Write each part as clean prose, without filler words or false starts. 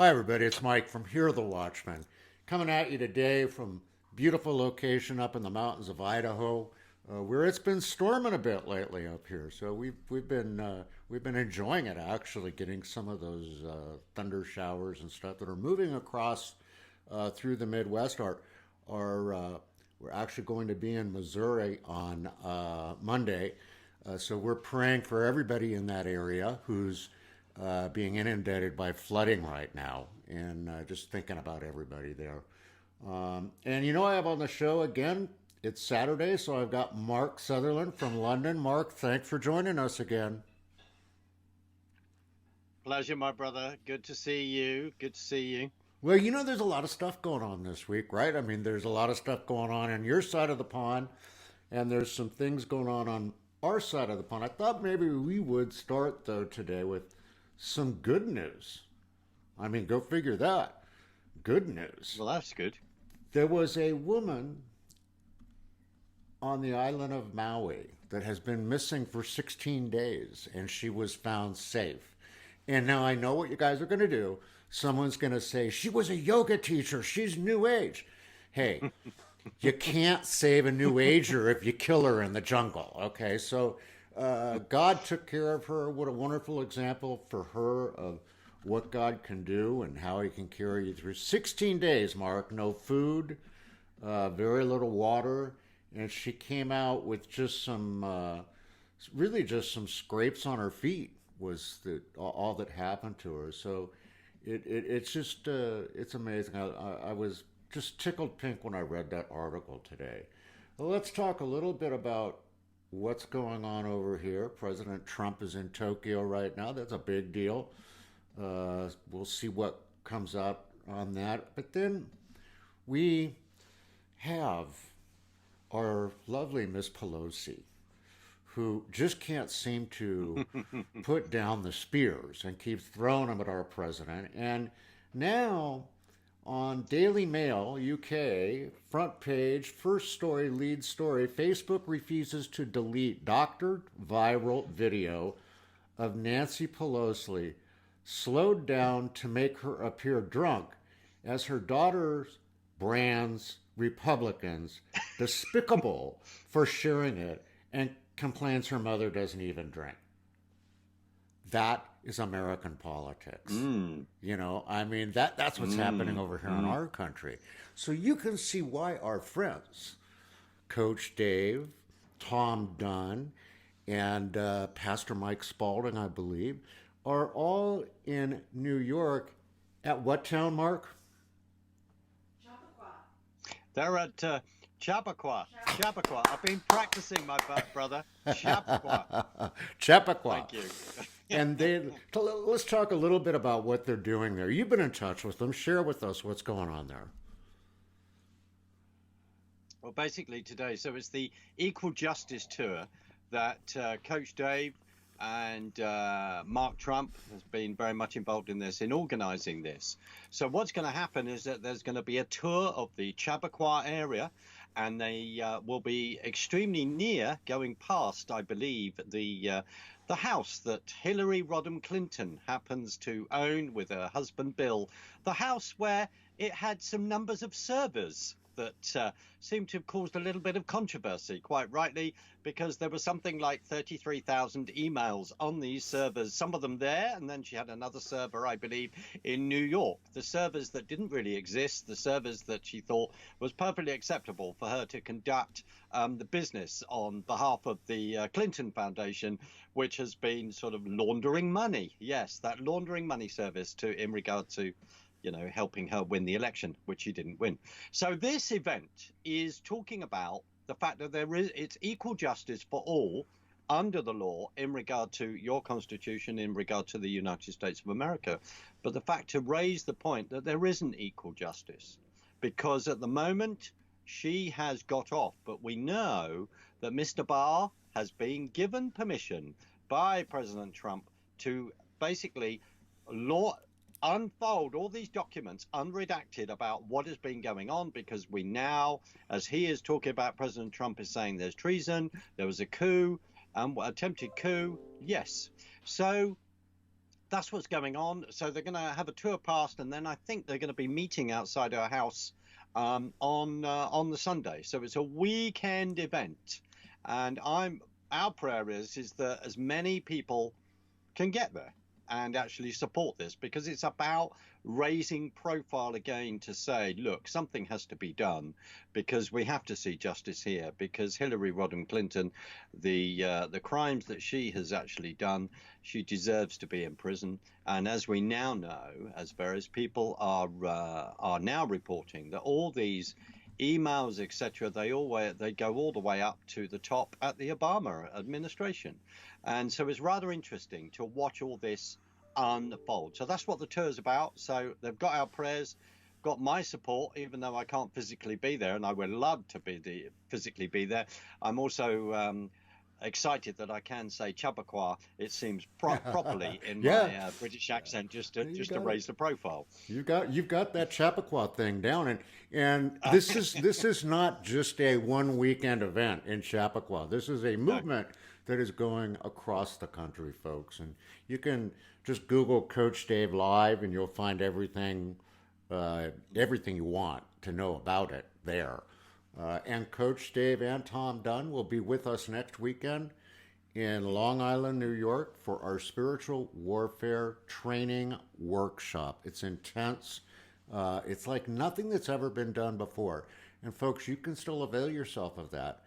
Hi, everybody. It's Mike from Here, the Watchmen, coming at you today from beautiful location up in the mountains of Idaho, where it's been storming a bit lately up here. So we've been enjoying it actually, getting some of those thunder showers and stuff that are moving across through the Midwest. We're actually going to be in Missouri on Monday, so we're praying for everybody in that area who's being inundated by flooding right now, and just thinking about everybody there. And I have on the show again, it's Saturday, so I've got Mark Sutherland from London. Mark, thanks for joining us again. Pleasure, my brother. Good to see you. Good to see you. Well, there's a lot of stuff going on this week, right? I mean, there's a lot of stuff going on your side of the pond, and there's some things going on our side of the pond. I thought maybe we would start, though, today with some good news. I mean, go figure that. Good news. Well, that's good. There was a woman on the island of Maui that has been missing for 16 days, and she was found safe. And now I know what you guys are going to do. Someone's going to say, she was a yoga teacher. She's New Age. Hey, you can't save a New Ager if you kill her in the jungle. Okay, so God took care of her. What a wonderful example for her of what God can do and how he can carry you through 16 days, Mark. No food, very little water. And she came out with just really just some scrapes on her feet was all that happened to her. So it's just, it's amazing. I was just tickled pink when I read that article today. Well, let's talk a little bit about what's going on over here. President Trump is in Tokyo right now. That's a big deal. We'll see what comes out on that. But then we have our lovely Miss Pelosi, who just can't seem to put down the spears and keeps throwing them at our president. And now on Daily Mail UK, front page, first story, lead story, Facebook refuses to delete doctored viral video of Nancy Pelosi slowed down to make her appear drunk as her daughter brands Republicans despicable for sharing it and complains her mother doesn't even drink. That is American politics. I mean, that's what's happening over here in our country. So you can see why our friends, Coach Dave, Tom Dunn, and Pastor Mike Spalding, I believe, are all in New York at what town, Mark? They're at Chappaqua. Chappaqua. I've been practicing, my brother. Chappaqua. Chappaqua. Thank you. And let's talk a little bit about what they're doing there. You've been in touch with them. Share with us what's going on there. Well, basically today, so it's the Equal Justice Tour that Coach Dave and Mark Trump has been very much involved in this, in organizing this. So what's going to happen is that there's going to be a tour of the Chappaqua area, and they will be extremely near, going past, I believe, the house that Hillary Rodham Clinton happens to own with her husband Bill, the house where it had some numbers of servers that seemed to have caused a little bit of controversy, quite rightly, because there was something like 33,000 emails on these servers, some of them there, and then she had another server, I believe, in New York. The servers that didn't really exist, the servers that she thought was perfectly acceptable for her to conduct the business on behalf of the Clinton Foundation, which has been sort of laundering money. Yes, that laundering money service in regard to helping her win the election, which she didn't win. So this event is talking about the fact that it's equal justice for all under the law in regard to your constitution, in regard to the United States of America. But the fact to raise the point that there isn't equal justice, because at the moment she has got off. But we know that Mr. Barr has been given permission by President Trump to basically unfold all these documents unredacted about what has been going on, because we now, as he is talking about, President Trump is saying there's treason, there was a coup, attempted coup. Yes. So that's what's going on. So they're going to have a tour past, and then I think they're going to be meeting outside her house on the Sunday. So it's a weekend event, and our prayer is that as many people can get there and actually support this, because it's about raising profile again to say, look, something has to be done, because we have to see justice here, because Hillary Rodham Clinton, the crimes that she has actually done, she deserves to be in prison. And as we now know, as various people are now reporting, that all these emails, etc., they go all the way up to the top at the Obama administration. And so it's rather interesting to watch all this unfold. So that's what the tour is about. So they've got our prayers, got my support, even though I can't physically be there, and I would love to physically be there. I'm also excited that I can say Chappaqua, it seems properly in my British accent, just to raise the profile. You've got that Chappaqua thing down, and this is not just a one weekend event in Chappaqua. This is a movement that is going across the country, folks. And you can just Google Coach Dave Live, and you'll find everything you want to know about it there. And Coach Dave and Tom Dunn will be with us next weekend in Long Island, New York, for our spiritual warfare training workshop. It's intense. It's like nothing that's ever been done before. And folks, you can still avail yourself of that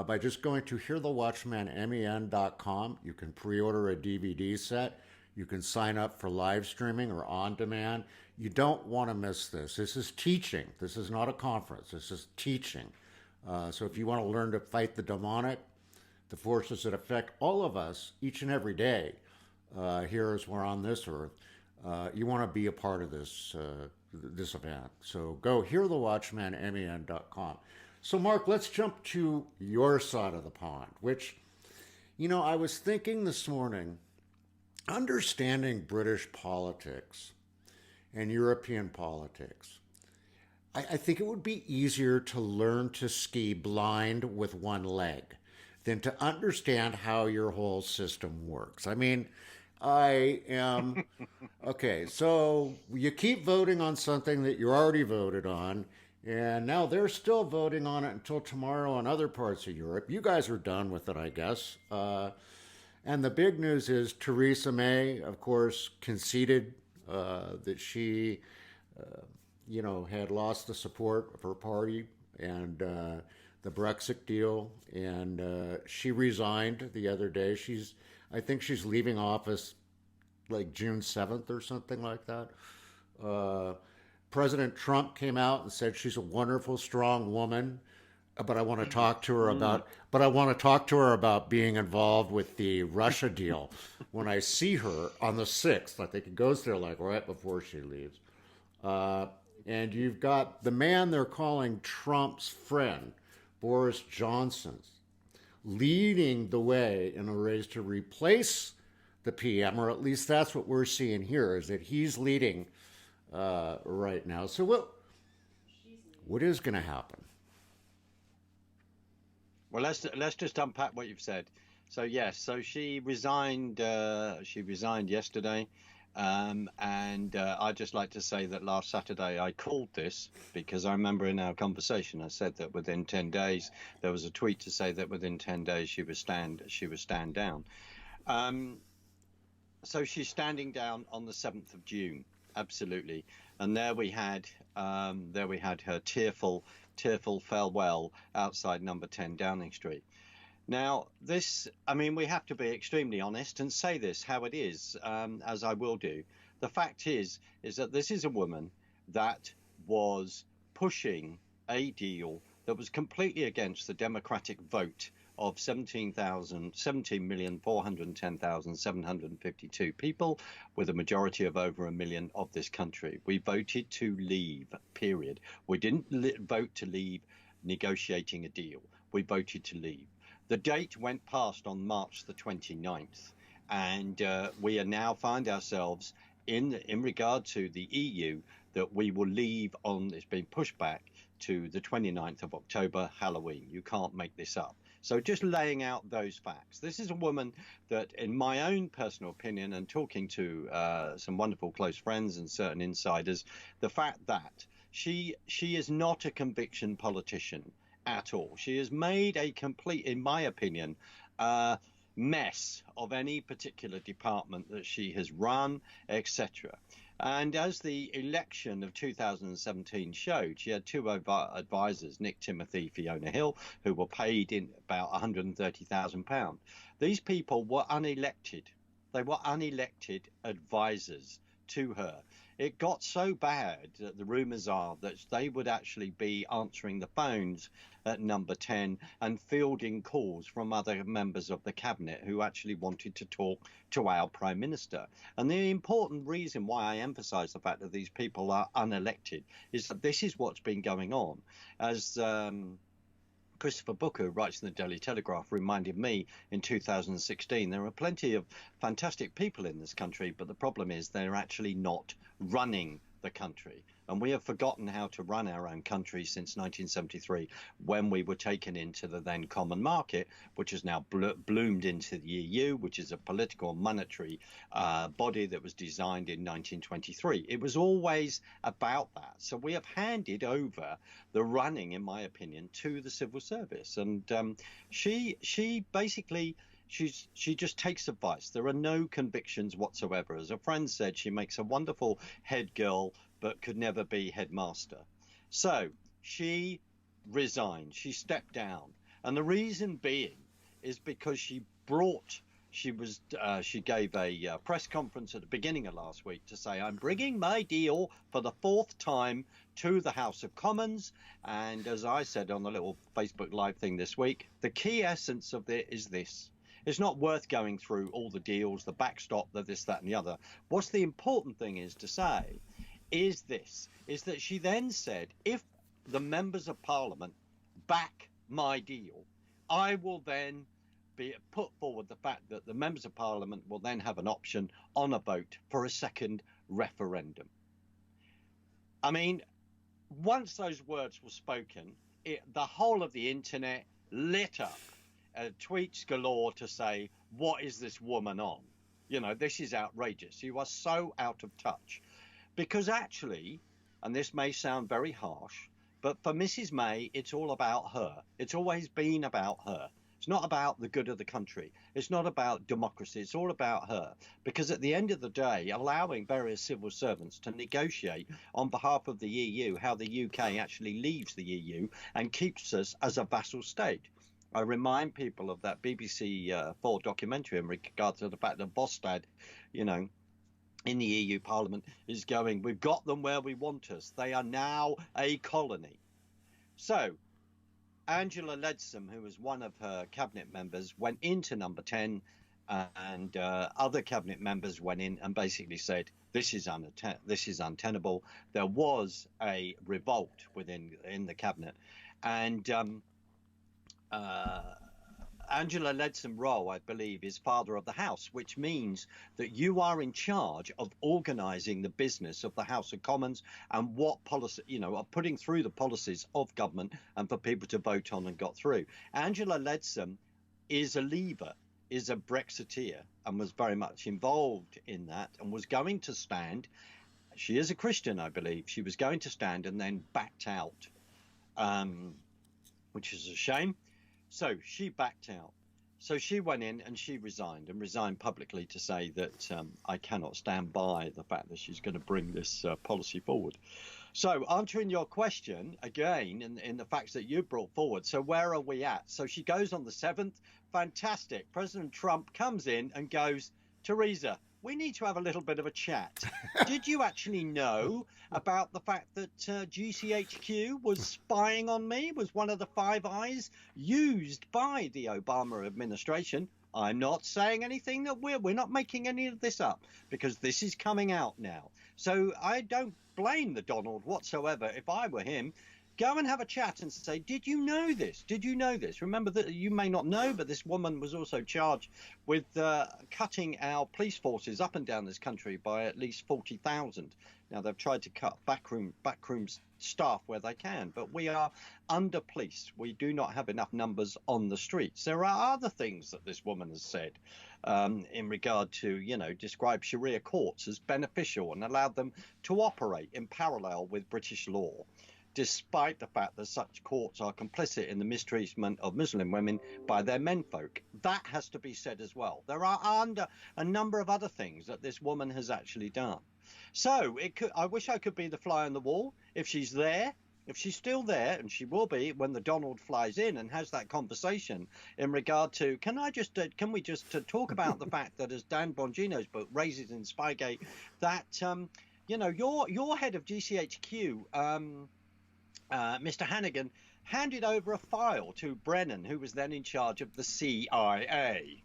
by just going to hearthewatchman.com. You can pre-order a DVD set. You can sign up for live streaming or on demand. You don't want to miss this. This is teaching. This is not a conference. This is teaching. So if you want to learn to fight the demonic, the forces that affect all of us each and every day here as we're on this earth, you want to be a part of this event. So go hearthewatchman.com. So Mark, let's jump to your side of the pond, which, I was thinking this morning, understanding British politics and European politics, I think it would be easier to learn to ski blind with one leg than to understand how your whole system works. I mean, I am... Okay, so you keep voting on something that you already voted on, and now they're still voting on it until tomorrow in other parts of Europe. You guys are done with it, I guess. And the big news is Theresa May, of course, conceded that she, had lost the support of her party and the Brexit deal. And she resigned the other day. I think she's leaving office like June 7th or something like that. President Trump came out and said she's a wonderful, strong woman, but I want to talk to her about being involved with the Russia deal when I see her on the 6th. I think it goes there like right before she leaves. And you've got the man they're calling Trump's friend, Boris Johnson, leading the way in a race to replace the PM, or at least that's what we're seeing here, is that he's leading right now. So what is going to happen? Well, let's just unpack what you've said. So yes, so she resigned. She resigned yesterday, and I'd just like to say that last Saturday I called this, because I remember in our conversation I said that within 10 days there was a tweet to say that within 10 days she would stand down. So she's standing down on the 7th of June, absolutely. And there we had her tearful farewell outside number 10 Downing Street. Now, we have to be extremely honest and say this how it is, as I will do. The fact is that this is a woman that was pushing a deal that was completely against the democratic vote of 17,410,752 people, with a majority of over 1 million of this country. We voted to leave, period. We didn't vote to leave negotiating a deal. We voted to leave. The date went past on March the 29th, and we are now find ourselves in regard to the EU that we will leave on, it's been pushed back to the 29th of October, Halloween. You can't make this up. So just laying out those facts. This is a woman that, in my own personal opinion, and talking to some wonderful close friends and certain insiders, the fact that she is not a conviction politician at all. She has made a complete, in my opinion, mess of any particular department that she has run, etc. And as the election of 2017 showed, she had two advisors, Nick Timothy, Fiona Hill, who were paid in about £130,000. These people were unelected. They were unelected advisors to her. It got so bad that the rumours are that they would actually be answering the phones at number 10 and fielding calls from other members of the cabinet who actually wanted to talk to our Prime Minister. And the important reason why I emphasise the fact that these people are unelected is that this is what's been going on. As Christopher Booker, who writes in the Daily Telegraph, reminded me in 2016, there are plenty of fantastic people in this country, but the problem is they're actually not running the country. And we have forgotten how to run our own country since 1973, when we were taken into the then common market, which has now bloomed into the EU, which is a political and monetary body that was designed in 1923. It was always about that. So we have handed over the running, in my opinion, to the civil service. And she basically... She just takes advice. There are no convictions whatsoever. As a friend said, she makes a wonderful head girl, but could never be headmaster. So she resigned. She stepped down. And the reason being is because she gave a press conference at the beginning of last week to say, I'm bringing my deal for the fourth time to the House of Commons. And as I said on the little Facebook Live thing this week, the key essence of it is this. It's not worth going through all the deals, the backstop, the this, that, and the other. What's the important thing is to say is this, is that she then said, if the members of Parliament back my deal, I will then put forward the fact that the members of Parliament will then have an option on a vote for a second referendum. I mean, once those words were spoken, the whole of the internet lit up. Tweets galore to say, what is this woman on? You know, this is outrageous. You are so out of touch. Because actually, and this may sound very harsh, but for Mrs. May, it's all about her. It's always been about her. It's not about the good of the country. It's not about democracy. It's all about her. Because at the end of the day, allowing various civil servants to negotiate on behalf of the EU how the UK actually leaves the EU and keeps us as a vassal state. I remind people of that BBC 4 documentary in regard to the fact that Bostad, you know, in the EU Parliament is going, we've got them where we want us. They are now a colony. So Angela Leadsom, who was one of her cabinet members, went into number 10 and other cabinet members went in and basically said, this is untenable. There was a revolt in the cabinet. And Angela Leadsom Rowe, I believe, is Father of the House, which means that you are in charge of organising the business of the House of Commons and what policy, you know, of putting through the policies of government and for people to vote on and got through. Angela Leadsom is a Leaver, is a Brexiteer, and was very much involved in that and was going to stand. She is a Christian, I believe. She was going to stand and then backed out, which is a shame. So she backed out. So she went in and she resigned publicly to say that I cannot stand by the fact that she's going to bring this policy forward. So answering your question again in the facts that you brought forward. So where are we at? So she goes on the 7th. Fantastic. President Trump comes in and goes, Theresa, we need to have a little bit of a chat. Did you actually know about the fact that GCHQ was spying on me, was one of the Five Eyes used by the Obama administration? I'm not saying anything that we're not making any of this up, because this is coming out now. So I don't blame the Donald whatsoever. If I were him, go and have a chat and say, did you know this? Did you know this? Remember that you may not know, but this woman was also charged with cutting our police forces up and down this country by at least 40,000. Now, they've tried to cut backroom staff where they can. But we are under-policed. We do not have enough numbers on the streets. There are other things that this woman has said in regard to, describe Sharia courts as beneficial and allowed them to operate in parallel with British law, despite the fact that such courts are complicit in the mistreatment of Muslim women by their menfolk. That has to be said as well. There are a number of other things that this woman has actually done. So I wish I could be the fly on the wall. If she's there, if she's still there, and she will be when the Donald flies in and has that conversation in regard to, can we just talk about the fact that, as Dan Bongino's book raises in Spygate, that your head of GCHQ, Mr. Hannigan, handed over a file to Brennan, who was then in charge of the CIA.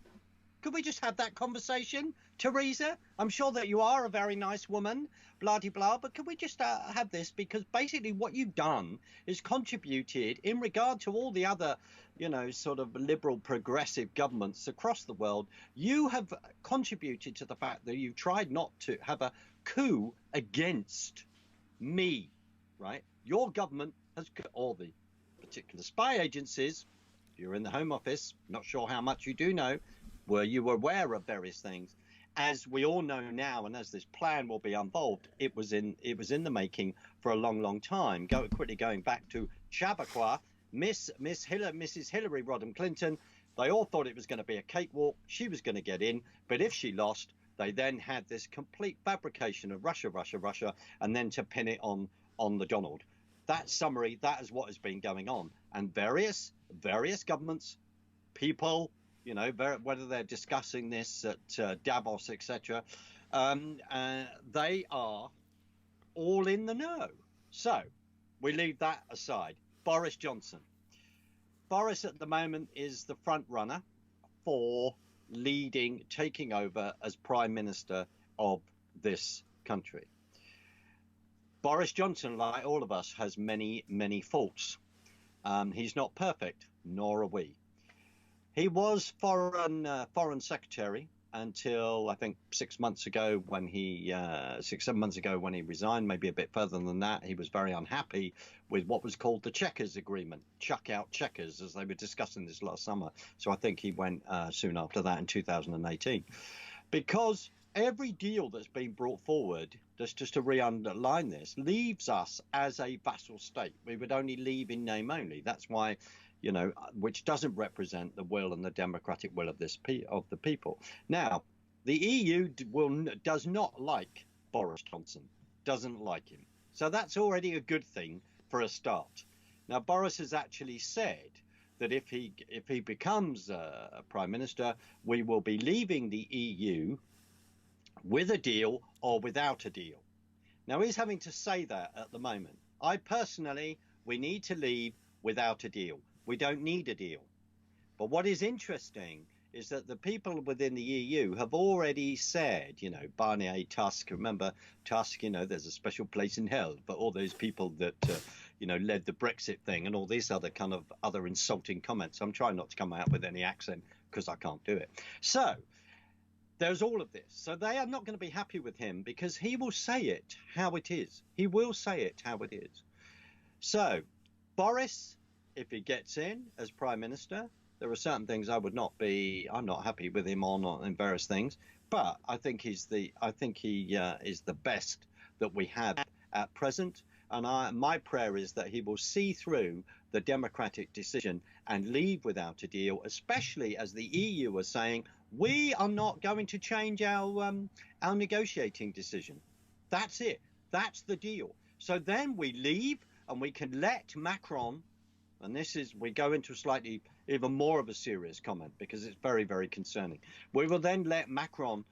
Could we just have that conversation, Theresa? I'm sure that you are a very nice woman, blah de blah, but could we just have this? Because basically what you've done is contributed in regard to all the other, sort of liberal progressive governments across the world. You have contributed to the fact that you tried not to have a coup against me, right? Your government has, all the particular spy agencies, you're in the Home Office, not sure how much you do know, were you aware of various things? As we all know now, and as this plan will be unfolded, it was in the making for a long, long time. Quickly going back to Chappaqua, Mrs. Hillary Rodham Clinton, they all thought it was going to be a cakewalk. She was going to get in, but if she lost, they then had this complete fabrication of Russia, and then to pin it on the Donald. That summary, that is what has been going on, and various governments, people, whether they're discussing this at Davos, etc., they are all in the know. So we leave that aside. Boris Johnson. Boris at the moment is the front runner for taking over as Prime Minister of this country. Boris Johnson, like all of us, has many, many faults. He's not perfect, nor are we. He was foreign secretary until I think 6 months ago when 7 months ago when he resigned, maybe a bit further than that. He was very unhappy with what was called the Chequers Agreement, chuck out Chequers, as they were discussing this last summer. So I think he went soon after that in 2018, because every deal that's been brought forward, just to re-underline this, leaves us as a vassal state. We would only leave in name only. That's why, which doesn't represent the will and the democratic will of the people. Now, the EU does not like Boris Johnson, doesn't like him. So that's already a good thing for a start. Now, Boris has actually said that if he becomes a prime minister, we will be leaving the EU with a deal or without a deal. Now, he's having to say that at the moment. We need to leave without a deal. We don't need a deal. But what is interesting is that the people within the EU have already said, Barnier, Tusk, remember Tusk, there's a special place in hell for all those people that, led the Brexit thing and all these other insulting comments. I'm trying not to come out with any accent because I can't do it. So there's all of this. So they are not going to be happy with him because he will say it how it is. He will say it how it is. So Boris, if he gets in as prime minister, there are certain things I'm not happy with him on in various things, but I think he is the best that we have at present. And my prayer is that he will see through the democratic decision and leave without a deal, especially as the EU are saying, we are not going to change our negotiating decision. That's it. That's the deal. So then we leave and we can let Macron, and we go into slightly even more of a serious comment because it's very, very concerning. We will then let Macron,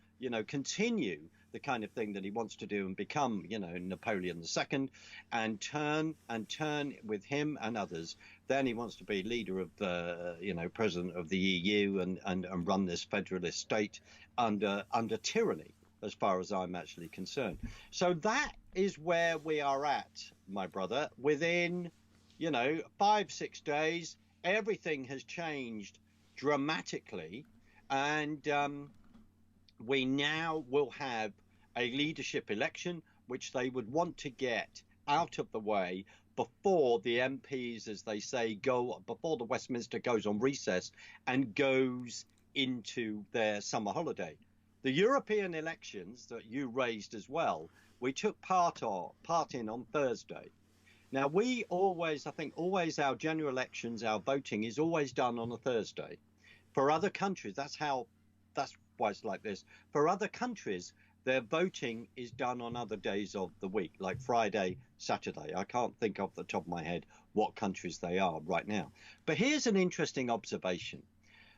continue the kind of thing that he wants to do and become, Napoleon II and turn with him and others. Then he wants to be leader of the, president of the EU and run this federalist state under tyranny, as far as I'm actually concerned. So that is where we are at, my brother. Within, 5-6 days, everything has changed dramatically, and we now will have a leadership election, which they would want to get out of the way before the MPs, as they say, before the Westminster goes on recess and goes into their summer holiday. The European elections that you raised as well, we took part in on Thursday. Now, we always, I think, always our general elections, our voting is always done on a Thursday. For other countries, that's why it's like this. For other countries, their voting is done on other days of the week, like Friday, Saturday. I can't think off the top of my head what countries they are right now. But here's an interesting observation.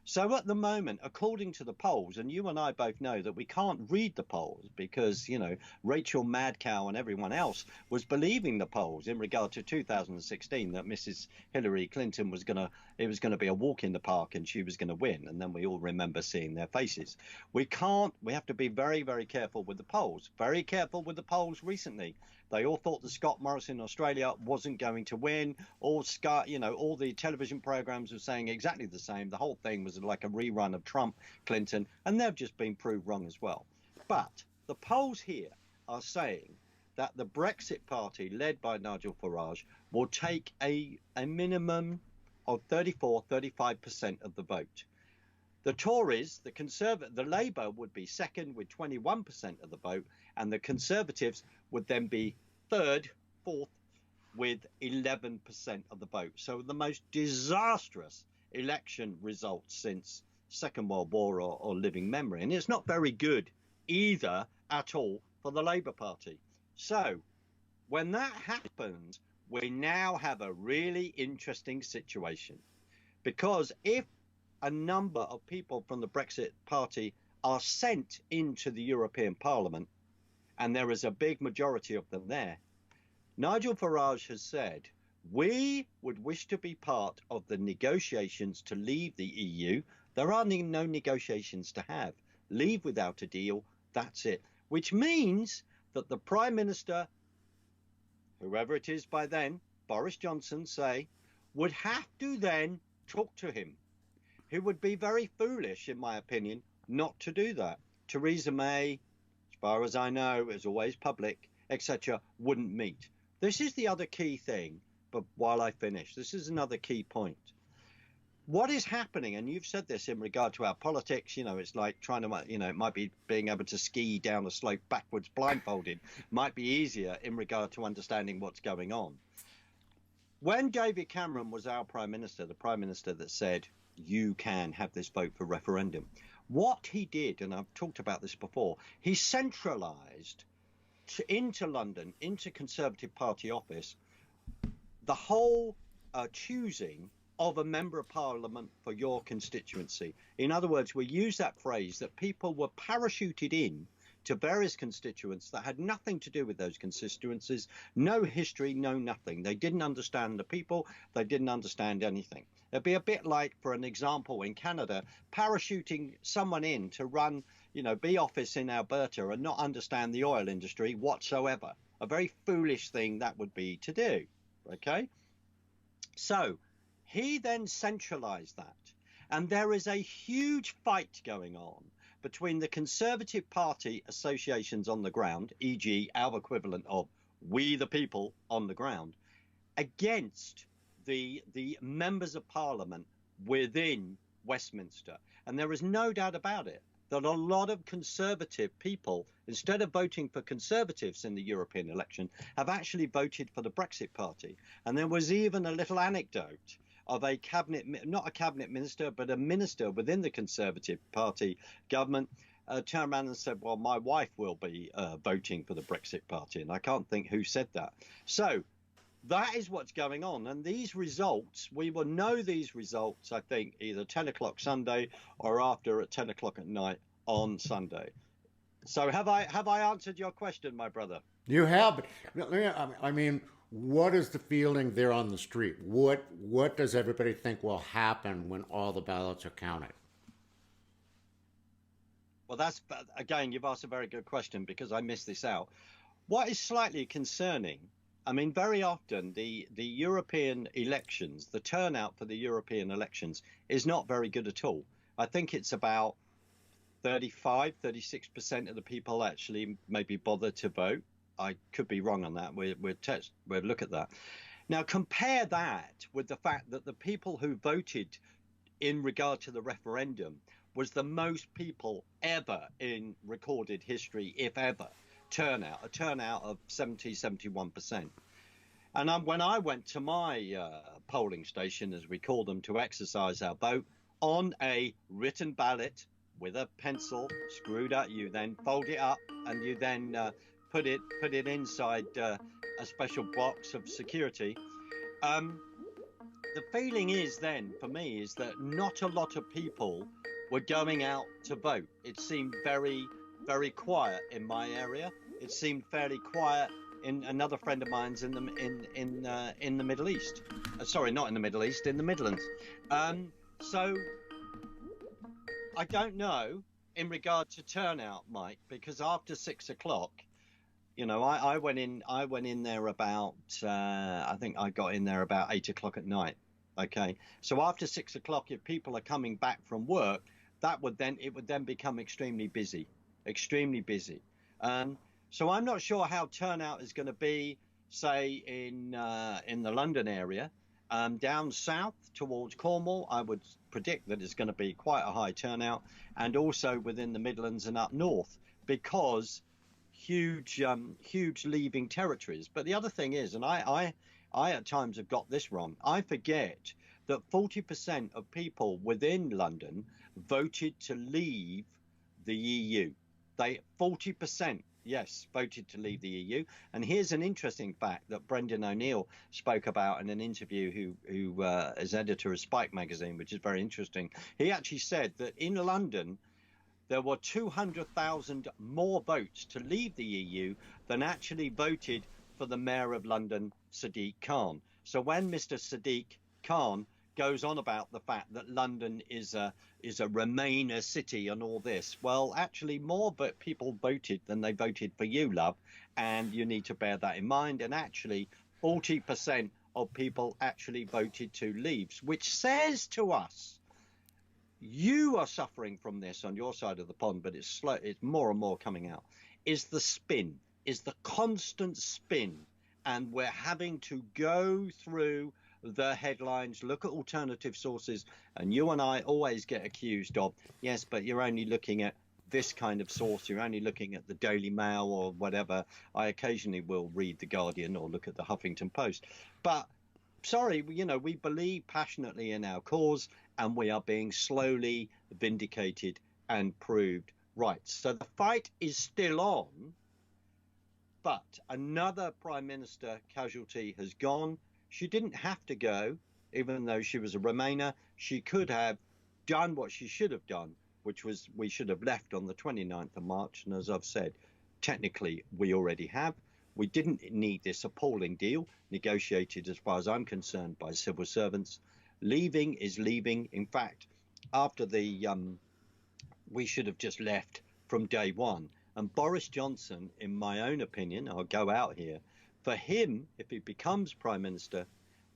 So at the moment, according to the polls, and you and I both know that we can't read the polls because, you know, Rachel Madcow and everyone else was believing the polls in regard to 2016 that Mrs. Hillary Clinton was going to be a walk in the park and she was going to win. And then we all remember seeing their faces. We have to be very, very careful with the polls, very careful with the polls recently. They all thought that Scott Morrison in Australia wasn't going to win. All the television programs were saying exactly the same. The whole thing was like a rerun of Trump, Clinton, and they've just been proved wrong as well. But the polls here are saying that the Brexit Party, led by Nigel Farage, will take a minimum of 35% of the vote. The Tories, the Labour would be second with 21% of the vote, and the Conservatives would then be third, fourth, with 11% of the vote. So the most disastrous election results since Second World War or living memory. And it's not very good either at all for the Labour Party. So when that happens, we now have a really interesting situation, because if a number of people from the Brexit Party are sent into the European Parliament, and there is a big majority of them there, Nigel Farage has said, we would wish to be part of the negotiations to leave the EU. There are no negotiations to have. Leave without a deal, that's it. Which means that the Prime Minister, whoever it is by then, Boris Johnson, would have to then talk to him. It would be very foolish, in my opinion, not to do that. Theresa May, as far as I know, is always public, etc., wouldn't meet. This is the other key thing, but while I finish, this is another key point. What is happening, and you've said this in regard to our politics, it's like trying to, it might be being able to ski down a slope backwards blindfolded, might be easier in regard to understanding what's going on. When David Cameron was our Prime Minister, the Prime Minister that said, you can have this vote for referendum, what he did, and I've talked about this before, he centralised into London, into Conservative Party office, the whole choosing of a member of Parliament for your constituency. In other words, we use that phrase that people were parachuted in to various constituents that had nothing to do with those constituencies, no history, no nothing. They didn't understand the people, they didn't understand anything. It'd be a bit like, for an example, in Canada, parachuting someone in to run, be office in Alberta and not understand the oil industry whatsoever. A very foolish thing that would be to do, okay? So he then centralised that. And there is a huge fight going on between the Conservative Party associations on the ground, e.g. our equivalent of We the People on the ground, against the members of Parliament within Westminster. And there is no doubt about it that a lot of Conservative people, instead of voting for Conservatives in the European election, have actually voted for the Brexit Party. And there was even a little anecdote of a not a cabinet minister, but a minister within the Conservative Party government turned around and said, well, my wife will be voting for the Brexit Party. And I can't think who said that. So that is what's going on. And these results, we will know these results, I think, either 10 o'clock Sunday or after at 10 o'clock at night on Sunday. So have I answered your question, my brother? You have. I mean, what is the feeling there on the street? What does everybody think will happen when all the ballots are counted? Well, again, you've asked a very good question because I missed this out. What is slightly concerning, I mean, very often the European elections, the turnout for the European elections is not very good at all. I think it's about 36% of the people actually maybe bother to vote. I could be wrong on that. We'll look at that. Now, compare that with the fact that the people who voted in regard to the referendum was the most people ever in recorded history, if ever, a turnout of 71%. And when I went to my polling station, as we call them, to exercise our vote on a written ballot with a pencil screwed up, you then fold it up and you then put it inside a special box of security. The feeling is then, for me, is that not a lot of people were going out to vote. It seemed very, very quiet in my area. It seemed fairly quiet in another friend of mine's in the Middle East. Sorry, not in the Middle East, in the Midlands. So I don't know in regard to turnout, Mike, because after 6 o'clock, you know, I went in there about I think I got in there about 8 o'clock at night. Okay, so after 6 o'clock, if people are coming back from work, it would then become extremely busy. So I'm not sure how turnout is going to be, say in the London area. Down south towards Cornwall, I would predict that it's going to be quite a high turnout, and also within the Midlands and up north, because huge leaving territories. But the other thing is, and I at times have got this wrong, I forget that 40% of people within London voted to leave the EU. 40%, yes, voted to leave the EU. And here's an interesting fact that Brendan O'Neill spoke about in an interview, who is editor of Spike magazine, which is very interesting. He actually said that in London, there were 200,000 more votes to leave the EU than actually voted for the Mayor of London, Sadiq Khan. So when Mr. Sadiq Khan goes on about the fact that London is a Remainer city and all this, well, actually more people voted than they voted for you, love, and you need to bear that in mind. And actually 40% of people actually voted to leave, which says to us, you are suffering from this on your side of the pond, but it's more and more coming out, is the constant spin. And we're having to go through the headlines, look at alternative sources, and you and I always get accused of, yes, but you're only looking at this kind of source, you're only looking at the Daily Mail or whatever. I occasionally will read The Guardian or look at the Huffington Post. But sorry, you know, we believe passionately in our cause, and we are being slowly vindicated and proved right. So the fight is still on, but another Prime Minister casualty has gone. She didn't have to go, even though she was a Remainer. She could have done what she should have done, which was we should have left on the 29th of March. And as I've said, technically we already have. We didn't need this appalling deal negotiated, as far as I'm concerned, by civil servants. Leaving is leaving. In fact, after we should have just left from day one. And Boris Johnson, in my own opinion, I'll go out here, for him, if he becomes Prime Minister,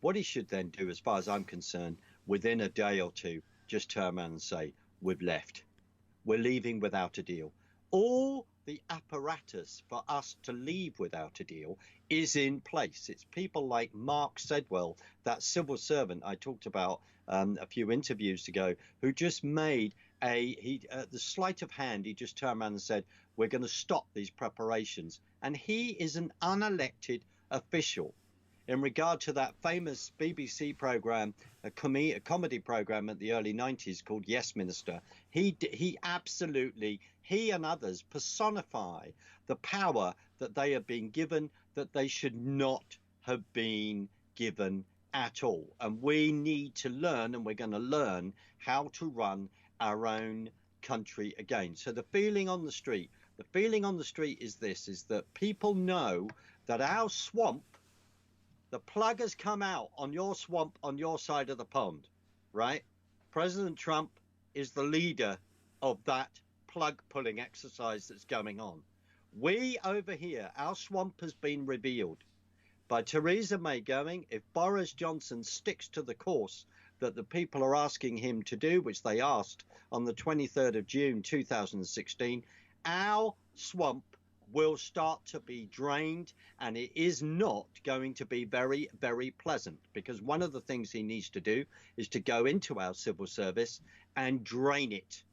what he should then do, as far as I'm concerned, within a day or two, just turn around and say, we've left. We're leaving without a deal. All the apparatus for us to leave without a deal is in place. It's people like Mark Sutherland, that civil servant I talked about a few interviews ago, who just made the sleight of hand, he just turned around and said, we're going to stop these preparations. And he is an unelected official. In regard to that famous BBC program, a comedy program at the early 90s called Yes Minister, he absolutely, he and others personify the power that they have been given, that they should not have been given at all. And we need to learn, and we're going to learn how to run our own country again. So the feeling on the street is this, is that people know that our swamp, the plug has come out on your swamp on your side of the pond, right? President Trump is the leader of that plug pulling exercise that's going on. We over here, our swamp has been revealed by Theresa May going, if Boris Johnson sticks to the course that the people are asking him to do, which they asked on the 23rd of June 2016, our swamp will start to be drained, and it is not going to be very, very pleasant, because one of the things he needs to do is to go into our civil service and drain it.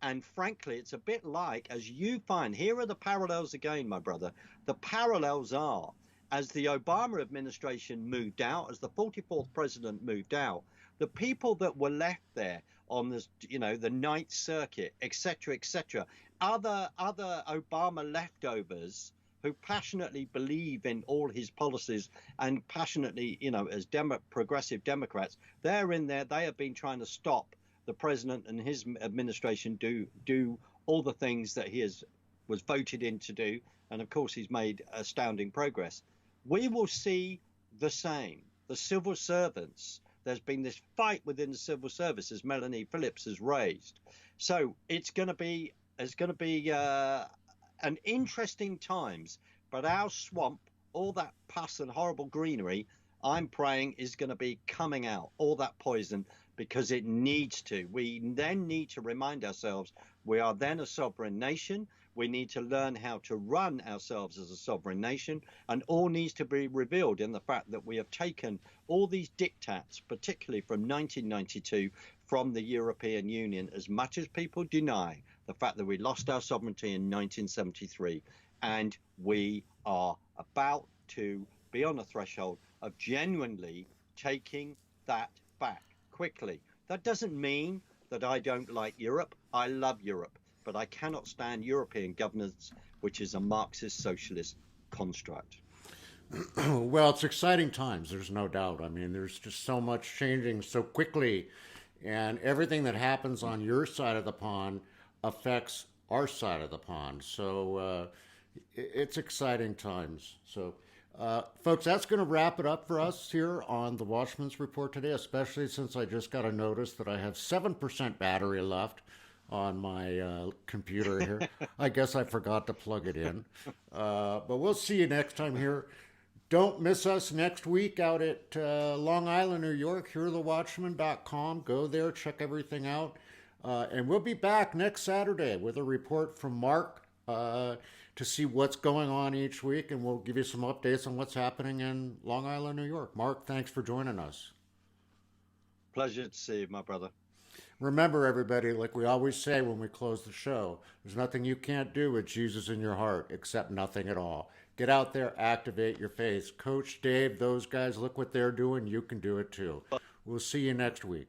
And frankly, it's a bit like, as you find, here are the parallels again, my brother. The parallels are, as the Obama administration moved out, as the 44th president moved out, the people that were left there on this, the Ninth Circuit, etc., other Obama leftovers who passionately believe in all his policies and passionately, as progressive Democrats, they're in there. They have been trying to stop the president and his administration do all the things that was voted in to do, and of course he's made astounding progress. We will see the same. The civil servants. There's been this fight within the civil service, as Melanie Phillips has raised. So it's going to be an interesting times. But our swamp, all that pus and horrible greenery, I'm praying is going to be coming out, all that poison, because it needs to. We then need to remind ourselves we are then a sovereign nation. We need to learn how to run ourselves as a sovereign nation, and all needs to be revealed in the fact that we have taken all these diktats, particularly from 1992, from the European Union, as much as people deny the fact that we lost our sovereignty in 1973. And we are about to be on the threshold of genuinely taking that back quickly. That doesn't mean that I don't like Europe. I love Europe. But I cannot stand European governance, which is a Marxist socialist construct. Well, it's exciting times, there's no doubt. I mean, there's just so much changing so quickly, and everything that happens on your side of the pond affects our side of the pond. So it's exciting times. So, folks, that's going to wrap it up for us here on the Watchmen's Report today, especially since I just got a notice that I have 7% battery left on my computer here. I guess I forgot to plug it in. But we'll see you next time here. Don't miss us next week out at Long Island, New York. HearTheWatchman.com. Go there, check everything out. And we'll be back next Saturday with a report from Mark to see what's going on each week. And we'll give you some updates on what's happening in Long Island, New York. Mark, thanks for joining us. Pleasure to see you, my brother. Remember, everybody, like we always say when we close the show, there's nothing you can't do with Jesus in your heart, except nothing at all. Get out there, activate your faith. Coach Dave, those guys, look what they're doing. You can do it too. We'll see you next week.